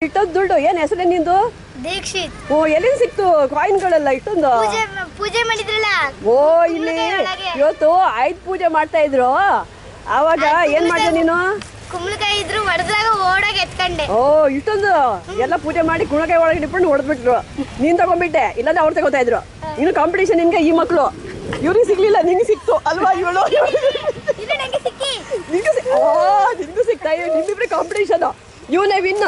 ಇಷ್ಟೊಂದು ದುಡ್ಡು ಏನ್ ಹೆಸರು ನಿಂದು? ದೀಕ್ಷಿತ್. ಓ ಎಲ್ಲಿಂದ ಸಿಕ್ತು ಕಾಯಿನ್ಗಳೆಲ್ಲ ಇಷ್ಟೊಂದು? ಪೂಜೆ ಮಾಡಿದ್ರಲ್ಲ. ಓ ಇಲ್ಲಿ ಇವತ್ತು ಆಯ್ತು ಪೂಜೆ ಮಾಡ್ತಾ ಇದ್ರು ಆವಾಗ ಏನ್ ಮಾಡಿದೆ ನೀನು? ಕುಂಬಳಕಾಯಿ ಇದ್ರು ಹೊಡೆದಾಗ ಓಡಾಗ ಎತ್ಕೊಂಡೆ. ಓ ಇಷ್ಟೊಂದು ಎಲ್ಲ ಪೂಜೆ ಮಾಡಿ ಕುಣಕಾಯಿ ಒಳಗೆ ಇಟ್ಕೊಂಡು ಹೊಡೆದ್ಬಿಟ್ರು. ನೀನ್ ತಗೊಂಡ್ಬಿಟ್ಟೆ ಇಲ್ಲಾಂದ್ರೆ ಅವ್ರು ತಗೋತಾ ಇದ್ರು. ಇನ್ನು ಕಾಂಪಿಟೇಷನ್ ನಿನ್ಗೆ ಈ ಮಕ್ಕಳು ಇವ್ರಿಗೆ ಸಿಗ್ಲಿಲ್ಲ ನಿಂಗೆ ಸಿಕ್ತು ಅಲ್ವಾ? ಇವಳು ನಿಂಗೂ ಸಿಕ್ತಾ ನಿಮ್ಮಿಬ್ರೆ ಕಾಂಪಿಟೇಷನ್ ಇವನೇ ವಿನ್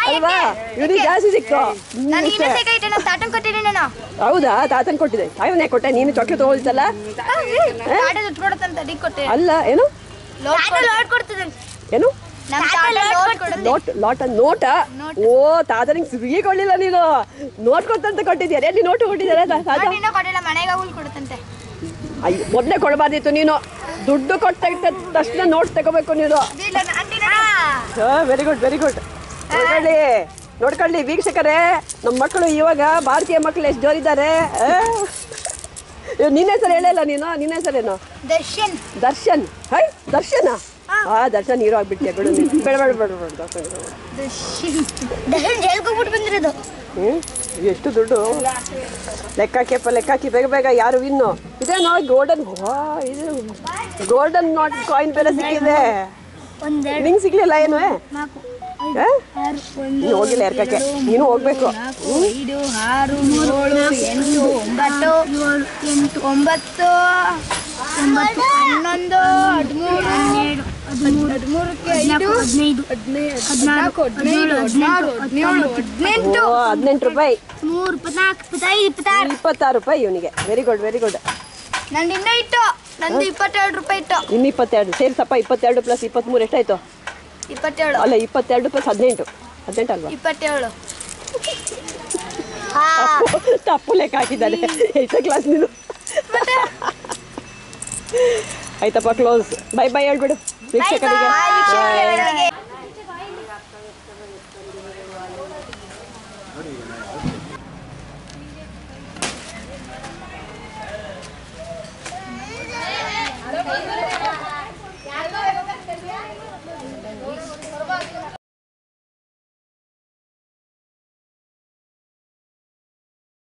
ಅಲ್ವಾ? ಇವ್ರಿಗೆ ಜಾಸ್ತಿ ಸಿಕ್ತು. ಹೌದಾ? ತಾತನ್ ಕೊಟ್ಟಿದೆ ತಾವನೇ ಕೊಟ್ಟೆ ನೀನು ಚಾಕ್ಲೇಟ್ ತಗೊಳ್ತಲ್ಲ ಅಲ್ಲ ಏನು ಏನು ನೋಟ? ಓ ತಾತನಿಗೆ ಫ್ರೀ ಕೊಡ್ಲಿಲ್ಲ ನೀನು ನೋಟ್ ಕೊಡ್ತಂತ ಕೊಟ್ಟಿದ್ಯಾ? ಎಲ್ಲಿ ನೋಟು ಕೊಟ್ಟಿದ್ದಾರೆ ಅಯ್ಯೋ ಮೊದಲೇ ಕೊಡಬಾರ್ದಿತ್ತು ನೀನು ದುಡ್ಡು ಕೊಟ್ಟ ತಕ್ಷಣ ನೋಟ್ ತಗೋಬೇಕು ನೀನು. Very good very good. ನೋಡ್ಕೊಳ್ಳಿ ವೀಕ್ಷಕರೇ ನಮ್ಮ ಮಕ್ಕಳು ಇವಾಗ ಭಾರತೀಯ ಮಕ್ಕಳು ಎಷ್ಟು ಜೋರಿದ್ದಾರೆ. ನಿನ್ನ ಹೆಸರು ಹೇಳಲ್ಲ ನೀನು ನಿನ್ನ ಹೆಸರೇನು? ದರ್ಶನ್. ದರ್ಶನ್ ಹೈ ದರ್ಶನ ದರ್ಶನ್ ಹೀರೋ ಆಗ್ಬಿಟ್ಟೆ ಬಿಡು ಬೇಡ ಬೇಡ ಬೇಡ ಬೇಡ ಬಂದಿರೋದು. ಎಷ್ಟು ದುಡ್ಡು ಲೆಕ್ಕಾಕಿಯಪ್ಪ ಲೆಕ್ಕಾಕಿ ಬೇಗ ಬೇಗ ಯಾರು ಇನ್ನು ಇದೇನೋ ಗೋಲ್ಡನ್ ಇದು ಗೋಲ್ಡನ್ ನಾಟ್ ಕಾಯಿನ್ ಬೇರೆ ಸಿಕ್ಕಿದೆ ನಿಂಗೆ ಸಿಗ್ಲಿಲ್ಲ ಏನು? ನೀನು ಹೋಗಿಲ್ಲ ಎರ್ಕಕ್ಕೆ ನೀನು ಹೋಗ್ಬೇಕು. 5 6 7 8 9 10 11 12 18 ರೂಪಾಯಿ 24 26 ರೂಪಾಯಿ ಇವನಿಗೆ. Very good very good. ನಂದು ಇನ್ನೂ ಇಟ್ಟು ನಂದು 22 ರೂಪಾಯಿ ಇಟ್ಟು ಇನ್ನು 22 ಸೇರ್ಸಪ್ಪ 22 ಪ್ಲಸ್ 23 ಎಷ್ಟಾಯ್ತು? 27 ಅಲ್ಲ 22 ಪ್ಲಸ್ 18 ಅಲ್ವಾ? 27 ತಪ್ಪು ಲೆಕ್ಕ ಹಾಕಿದ್ದಾನೆ. ಎಷ್ಟೇ ಕ್ಲಾಸ್ ನೀನು? ಆಯ್ತಪ್ಪ ಕ್ಲೋಸ್. ಬೈ ಬೈ ಹೇಳ್ಬಿಡು ವೀಕ್ಷಕರಿಗೆ.